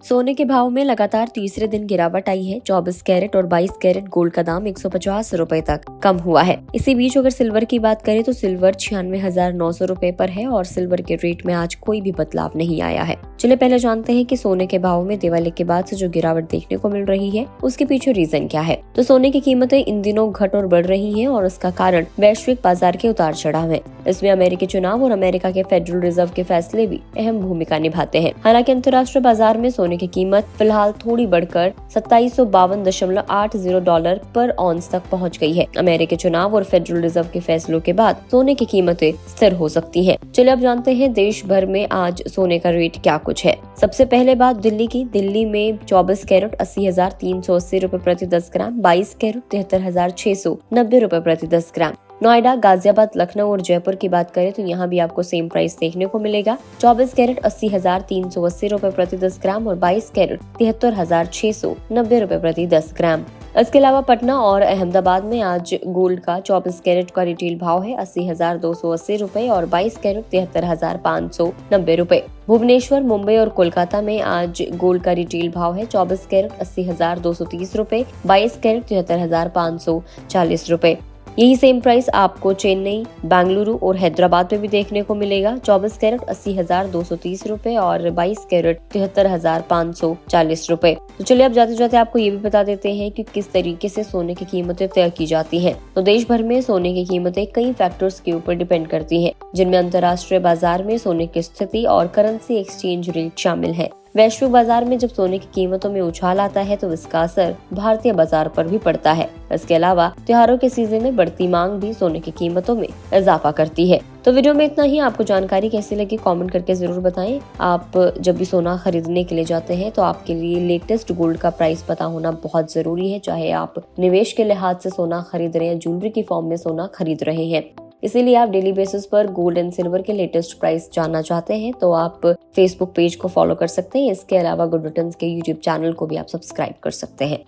सोने के भाव में लगातार तीसरे दिन गिरावट आई है। 24 कैरेट और 22 कैरेट गोल्ड का दाम 150 रुपए तक कम हुआ है। इसी बीच अगर सिल्वर की बात करें तो सिल्वर 96,900 रुपए पर है और सिल्वर के रेट में आज कोई भी बदलाव नहीं आया है। चलिए पहले जानते हैं कि सोने के भाव में दिवाली के बाद से जो गिरावट देखने को मिल रही है उसके पीछे रीजन क्या है। तो सोने की कीमतें इन दिनों घट और बढ़ रही हैं और उसका कारण वैश्विक बाजार के उतार चढ़ाव है। इसमें अमेरिकी चुनाव और अमेरिका के फेडरल रिजर्व के फैसले भी अहम भूमिका निभाते हैं। हालांकि अंतर्राष्ट्रीय बाजार में सोने की कीमत फिलहाल थोड़ी बढ़कर $2752.80 पर ऑन्स तक पहुंच गई है। अमेरिकी चुनाव और फेडरल रिजर्व के फैसलों के बाद सोने की कीमतें स्थिर हो सकती हैं। चलिए अब जानते हैं देश भर में आज सोने का रेट क्या कुछ है। सबसे पहले बात दिल्ली की। दिल्ली में 24 कैरेट 80,380 रुपए प्रति 10 ग्राम, 22 कैरेट 73,690 रुपए प्रति 10 ग्राम। नोएडा, गाजियाबाद, लखनऊ और जयपुर की बात करें तो यहाँ भी आपको सेम प्राइस देखने को मिलेगा। 24 कैरेट 80,380 रुपए प्रति 10 ग्राम और 22 कैरेट 73,690 रुपए प्रति 10 ग्राम। इसके अलावा पटना और अहमदाबाद में आज गोल्ड का 24 कैरेट का रिटेल भाव है 80,280 रुपए और 22 कैरेट 73,590 रुपए। भुवनेश्वर, मुंबई और कोलकाता में आज गोल्ड का रिटेल भाव है 24 कैरेट 80,230 रुपए, 22 कैरेट 73,540 रुपए। यही सेम प्राइस आपको चेन्नई, बेंगलुरु और हैदराबाद में भी देखने को मिलेगा। 24 कैरेट 80,230 रुपए और 22 कैरेट 73,540 रुपए। तो चलिए अब जाते जाते आपको ये भी बता देते हैं कि किस तरीके से सोने की कीमतें तय की जाती हैं। तो देश भर में सोने की कीमतें कई फैक्टर्स के ऊपर डिपेंड करती हैं, जिनमें अंतर्राष्ट्रीय बाजार में सोने की स्थिति और करेंसी एक्सचेंज रेट शामिल है। वैश्विक बाजार में जब सोने की कीमतों में उछाल आता है तो इसका असर भारतीय बाजार पर भी पड़ता है। इसके अलावा त्योहारों के सीजन में बढ़ती मांग भी सोने की कीमतों में इजाफा करती है। तो वीडियो में इतना ही। आपको जानकारी कैसी लगी कमेंट करके जरूर बताएं। आप जब भी सोना खरीदने के लिए जाते हैं तो आपके लिए लेटेस्ट गोल्ड का प्राइस पता होना बहुत जरूरी है, चाहे आप निवेश के लिहाज से सोना खरीद रहे हैं, ज्वेलरी की फॉर्म में सोना खरीद रहे हैं। इसीलिए आप डेली बेसिस पर गोल्ड एंड सिल्वर के लेटेस्ट प्राइस जानना चाहते हैं तो आप फेसबुक पेज को फॉलो कर सकते हैं। इसके अलावा गुड रिटर्न्स के यूट्यूब चैनल को भी आप सब्सक्राइब कर सकते हैं।